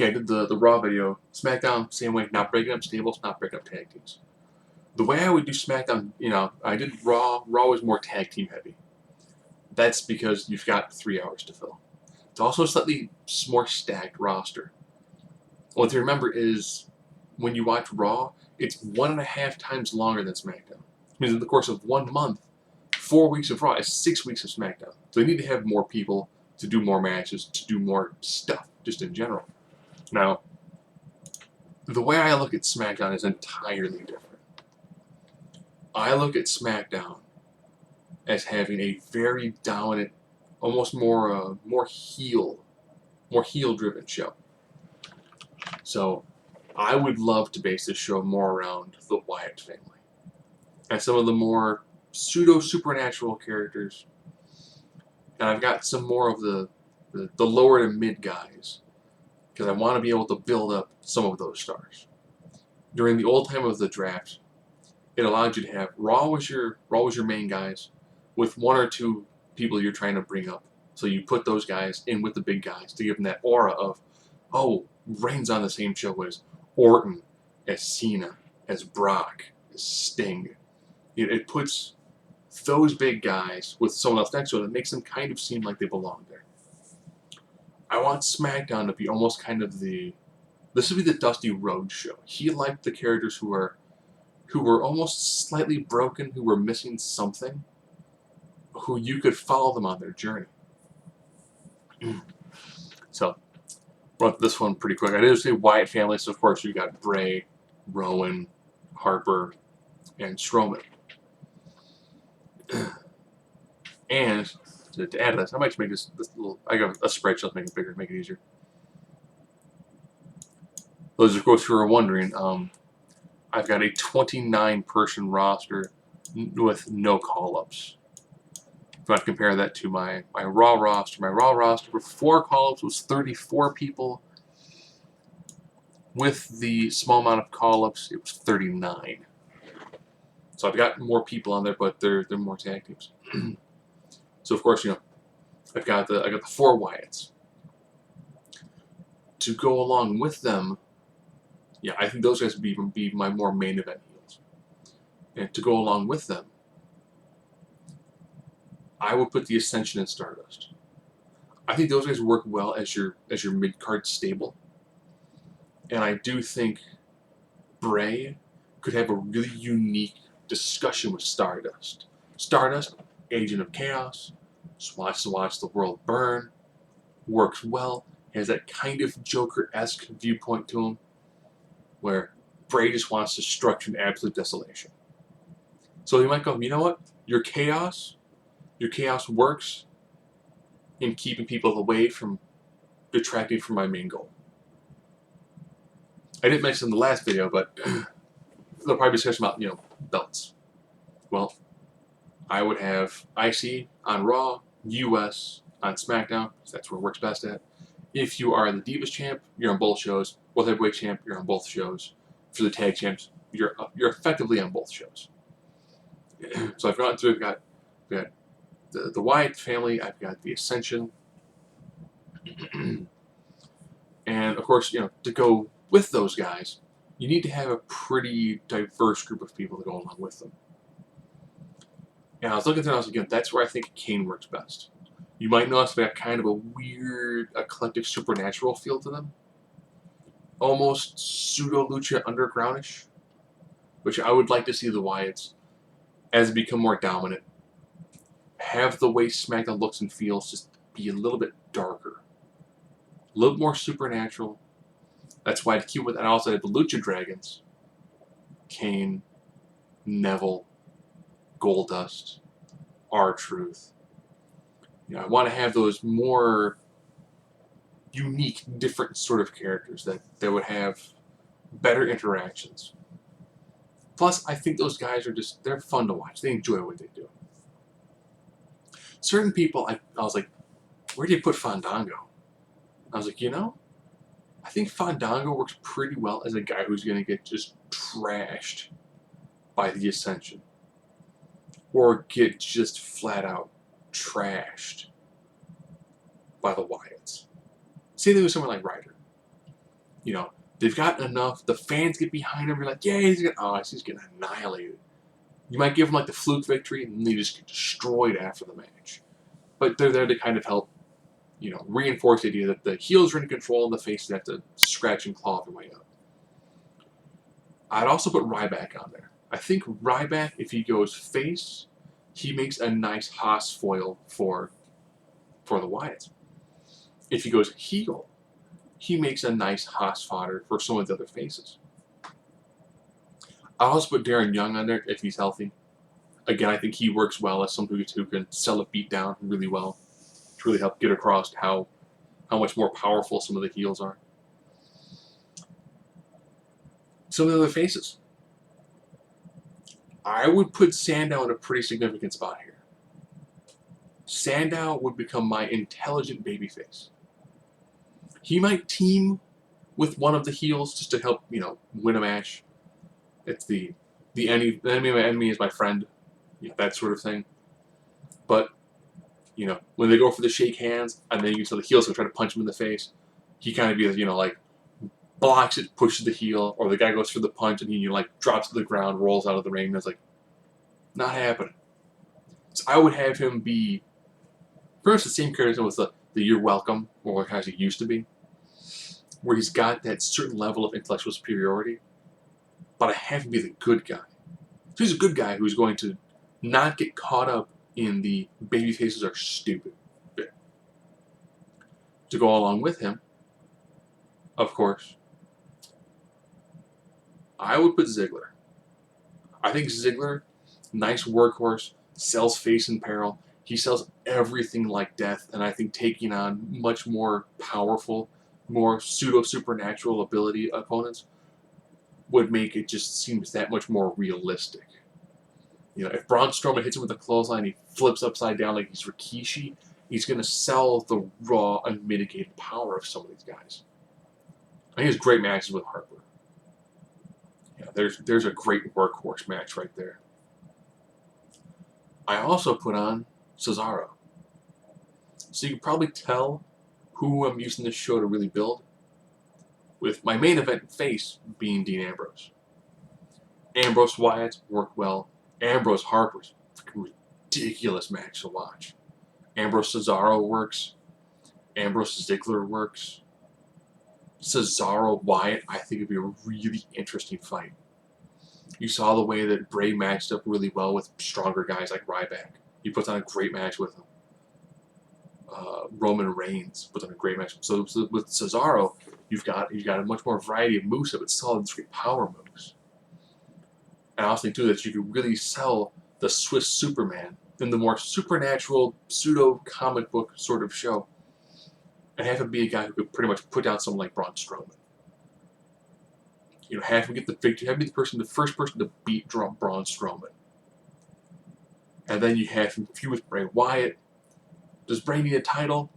Okay, I did the Raw video. SmackDown, same way, not breaking up stables, not breaking up tag teams. The way I would do SmackDown, I did Raw. Raw was more tag team heavy. That's because you've got 3 hours to fill. It's also a slightly more stacked roster. What to remember is when you watch Raw, it's 1.5 times longer than SmackDown. It means in the course of 1 month, 4 weeks of Raw is 6 weeks of SmackDown. So they need to have more people to do more matches, to do more stuff, just in general. Now, the way I look at SmackDown is entirely different. I look at SmackDown as having a very dominant, almost more heel-driven show. So, I would love to base this show more around the Wyatt family and some of the more pseudo-supernatural characters. And I've got some more of the lower to mid guys because I want to be able to build up some of those stars. During the old time of the draft, it allowed you to have Raw was your main guys with 1 or 2 people you're trying to bring up. So you put those guys in with the big guys to give them that aura of, oh, Reigns on the same show as Orton, as Cena, as Brock, as Sting. It puts those big guys with someone else next to it that makes them kind of seem like they belong there. I want SmackDown to be almost kind of this would be the Dusty Rhodes show. He liked the characters who were almost slightly broken, who were missing something, who you could follow them on their journey. So, run this one pretty quick. I did say Wyatt family, so of course you got Bray, Rowan, Harper, and Strowman. And to add to this, I might just make this little. I got a spreadsheet, make it bigger, make it easier. Those of course who are wondering, I've got a 29-person roster with no call-ups. If I compare that to my Raw roster, with 4 call-ups was 34 people. With the small amount of call-ups, it was 39. So I've got more people on there, but they're more tag teams. So of course, I got the 4 Wyatts. To go along with them, yeah, I think those guys would be my more main event heels. And to go along with them, I would put the Ascension and Stardust. I think those guys work well as your mid-card stable. And I do think Bray could have a really unique discussion with Stardust. Stardust, agent of chaos, just wants to watch the world burn, works well, has that kind of Joker-esque viewpoint to him, where Bray just wants to structure an absolute desolation. So he might go, you know what? Your chaos works in keeping people away from detracting from my main goal. I didn't mention in the last video, but they'll probably discuss about, belts. Well, I would have IC on Raw, US on SmackDown, because that's where it works best at. If you are the Divas champ, you're on both shows. World Heavyweight champ, you're on both shows. For the tag champs, you're effectively on both shows. So I've gone through. I've got the Wyatt family. I've got the Ascension, and of course, to go with those guys, you need to have a pretty diverse group of people to go along with them. And I was looking through, and I was like, that's where I think Kane works best. You might notice they got kind of a weird, eclectic, supernatural feel to them. Almost pseudo-lucha undergroundish. Which I would like to see the Wyatts, as they become more dominant, have the way SmackDown looks and feels just be a little bit darker. A little more supernatural. That's why to keep with that, I also had the Lucha Dragons. Kane, Neville, Goldust, R-Truth. I want to have those more unique, different sort of characters that would have better interactions. Plus, I think those guys they're fun to watch. They enjoy what they do. Certain people, I was like, where do you put Fandango? I was like, I think Fandango works pretty well as a guy who's going to get just trashed by the Ascension. Or get just flat out trashed by the Wyatts. Same thing with someone like Ryder. they've got enough. The fans get behind him. You're like, yeah, he's getting annihilated. You might give him like the fluke victory, and they just get destroyed after the match. But they're there to kind of help, reinforce the idea that the heels are in control and the faces have to scratch and claw their way up. I'd also put Ryback on there. I think Ryback, if he goes face, he makes a nice Haas foil for the Wyatts. If he goes heel, he makes a nice Haas fodder for some of the other faces. I also put Darren Young on there if he's healthy. Again, I think he works well as someone who can sell a beat down really well to really help get across how much more powerful some of the heels are. Some of the other faces. I would put Sandow in a pretty significant spot here. Sandow would become my intelligent babyface. He might team with one of the heels just to help, win a match. It's the enemy of my enemy is my friend, that sort of thing. But, when they go for the shake hands, and then the heels go try to punch him in the face, he kind of be, blocks it, pushes the heel, or the guy goes for the punch, and he, drops to the ground, rolls out of the ring, and it's like, not happening. So I would have him be, first, the same character with the "You're welcome," or what kind of he used to be, where he's got that certain level of intellectual superiority, but I have him be the good guy. So he's a good guy who's going to not get caught up in the baby faces are stupid bit. To go along with him, of course, I would put Ziggler. I think Ziggler, nice workhorse, sells face in peril. He sells everything like death, and I think taking on much more powerful, more pseudo-supernatural ability opponents would make it just seems that much more realistic. If Braun Strowman hits him with a clothesline, he flips upside down like he's Rikishi, he's going to sell the raw, unmitigated power of some of these guys. I think he has great matches with Harper. There's a great workhorse match right there. I also put on Cesaro. So you can probably tell who I'm using this show to really build, with my main event face being Dean Ambrose. Ambrose Wyatt worked well. Ambrose Harper's a ridiculous match to watch. Ambrose Cesaro works. Ambrose Ziggler works. Cesaro Wyatt, I think, would be a really interesting fight. You saw the way that Bray matched up really well with stronger guys like Ryback. He puts on a great match with him. Roman Reigns puts on a great match. So with Cesaro, you've got a much more variety of moves, but still have great power moves. And I also think too that you could really sell the Swiss Superman in the more supernatural pseudo comic book sort of show, and have him be a guy who could pretty much put down someone like Braun Strowman. Have him get the victory, have him be the first person to beat Braun Strowman. And then you have him feud with Bray Wyatt. Does Bray need a title?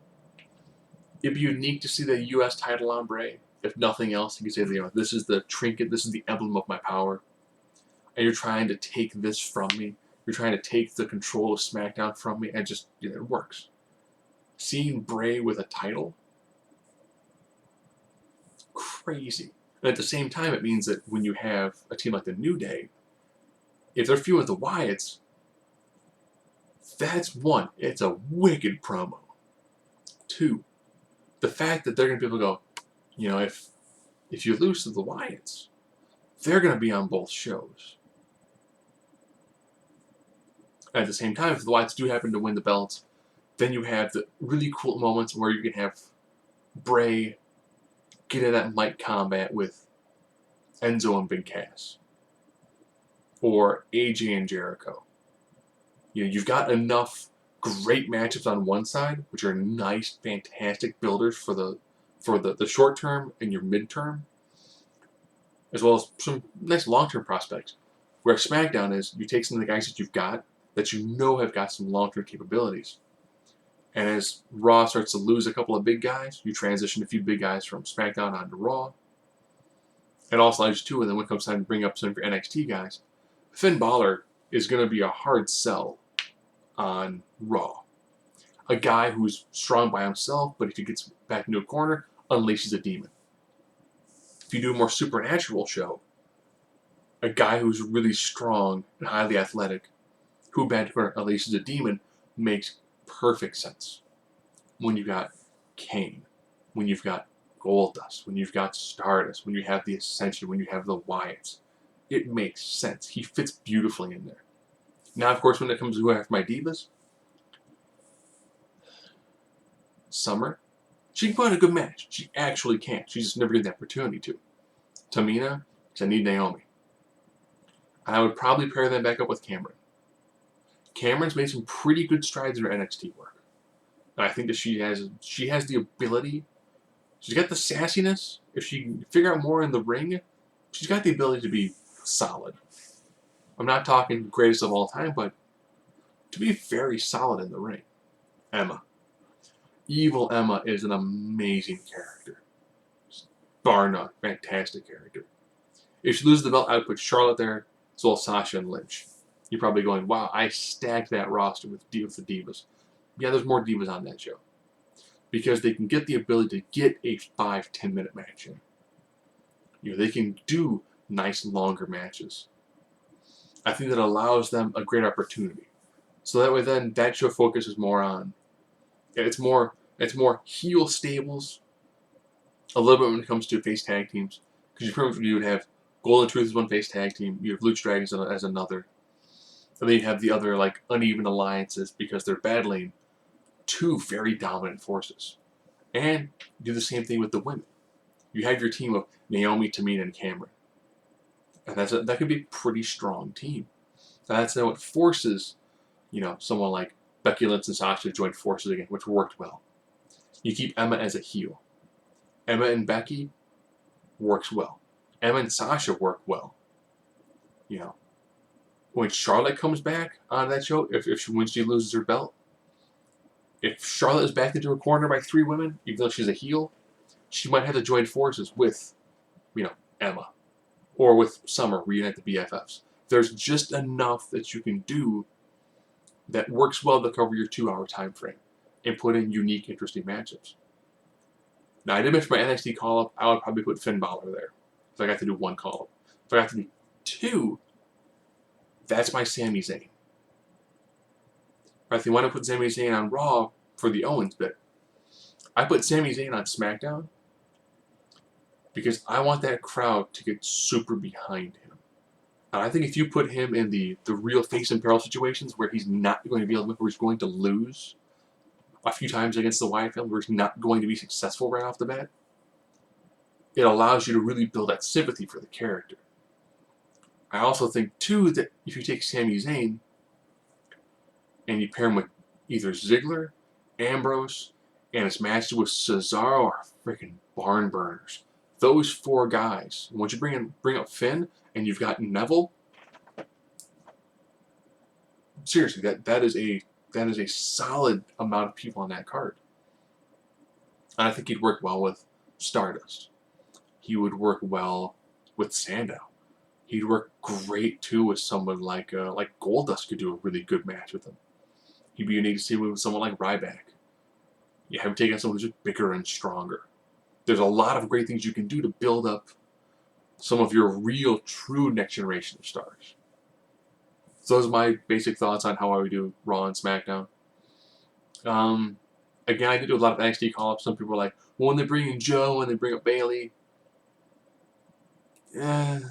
It'd be unique to see the U.S. title on Bray. If nothing else, you could say, this is the trinket, this is the emblem of my power. And you're trying to take this from me. You're trying to take the control of SmackDown from me, and just, it works. Seeing Bray with a title? Crazy. And at the same time, it means that when you have a team like the New Day, if they're feuding with the Wyatts, that's one, it's a wicked promo. Two, the fact that they're going to be able to go, if you lose to the Wyatts, they're going to be on both shows. At the same time, if the Wyatts do happen to win the belts, then you have the really cool moments where you can have Bray get in that mic combat with Enzo and Big Cass, or AJ and Jericho. You've got enough great matchups on one side, which are nice, fantastic builders for the short term and your midterm, as well as some nice long-term prospects. Where SmackDown is, you take some of the guys that you've got that have got some long-term capabilities. And as Raw starts to lose a couple of big guys, you transition a few big guys from SmackDown onto Raw. And also allows you too, and then when it comes time to bring up some of your NXT guys, Finn Balor is going to be a hard sell on Raw. A guy who's strong by himself, but if he gets back into a corner, unleashes a demon. If you do a more supernatural show, a guy who's really strong and highly athletic, who at least is a demon, makes perfect sense. When you've got Kane, when you've got Goldust, when you've got Stardust, when you have the Ascension, when you have the Wyatts, it makes sense. He fits beautifully in there. Now, of course, when it comes to who I have for my divas, Summer, she can put on a good match. She actually can. She just never get the opportunity to. Tamina, because I need Naomi. I would probably pair them back up with Cameron. Cameron's made some pretty good strides in her NXT work. And I think that she has the ability. She's got the sassiness. If she can figure out more in the ring, she's got the ability to be solid. I'm not talking greatest of all time, but to be very solid in the ring. Emma. Evil Emma is an amazing character. Bar none. Fantastic character. If she loses the belt, I would put Charlotte there, as well as Sasha and Lynch. You're probably going, wow, I stacked that roster with the Divas. Yeah, there's more Divas on that show. Because they can get the ability to get a 5-10 minute match in. They can do nice longer matches. I think that allows them a great opportunity. So that way then that show focuses more on, it's more heel stables, a little bit when it comes to face tag teams. Because you would have Golden Truth as one face tag team, you have Lucha Dragons as another. And then you have the other uneven alliances because they're battling two very dominant forces. And do the same thing with the women. You have your team of Naomi, Tamina, and Cameron. And that could be a pretty strong team. And that's now what forces, someone like Becky Lynch and Sasha to join forces again, which worked well. You keep Emma as a heel. Emma and Becky works well. Emma and Sasha work well. When Charlotte comes back on that show, when she loses her belt, if Charlotte is backed into a corner by 3 women, even though she's a heel, she might have to join forces with, Emma. Or with Summer, reunite the BFFs. There's just enough that you can do that works well to cover your 2-hour time frame and put in unique, interesting matchups. Now, I did mention my NXT call-up. I would probably put Finn Balor there if I got to do 1 call-up. If I got to do 2, that's my Sami Zayn. If you want to put Sami Zayn on Raw for the Owens bit, I put Sami Zayn on SmackDown because I want that crowd to get super behind him. And I think if you put him in the real face and peril situations where he's not going to be able to win, where he's going to lose a few times against the Wyatt family, where he's not going to be successful right off the bat, it allows you to really build that sympathy for the character. I also think, too, that if you take Sami Zayn and you pair him with either Ziggler, Ambrose, and his matches with Cesaro are freaking barn burners. Those 4 guys. And once you bring up Finn and you've got Neville, seriously, that is a solid amount of people on that card. And I think he'd work well with Stardust. He would work well with Sandow. He'd work great too with someone like Goldust could do a really good match with him. He'd be unique to see with someone like Ryback. You have him take on someone who's just bigger and stronger. There's a lot of great things you can do to build up some of your real, true next generation of stars. So those are my basic thoughts on how I would do Raw and SmackDown. Again, I did do a lot of NXT call-ups. Some people are like, well, when they bring in Joe and they bring up Bayley, I'd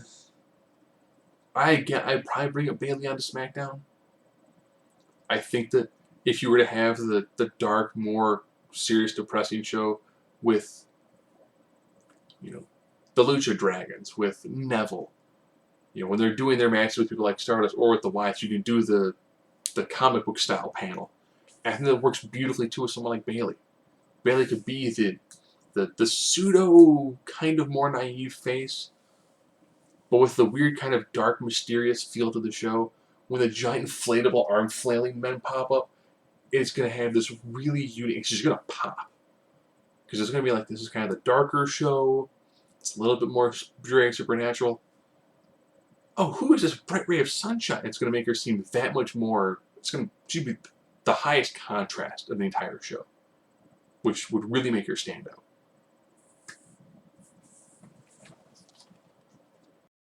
probably bring up Bayley onto SmackDown. I think that if you were to have the dark, more serious, depressing show with, the Lucha Dragons, with Neville, when they're doing their matches with people like Stardust or with the Wyatts, you can do the comic book style panel. And I think that works beautifully too with someone like Bayley. Bayley could be the pseudo kind of more naive face, but with the weird kind of dark, mysterious feel to the show. When the giant inflatable arm flailing men pop up, it's going to have this really unique, it's just going to pop. Because it's going to be like, this is kind of the darker show. It's a little bit more supernatural. Oh, who is this bright ray of sunshine? It's going to make her seem that much more, she'd be the highest contrast of the entire show, which would really make her stand out.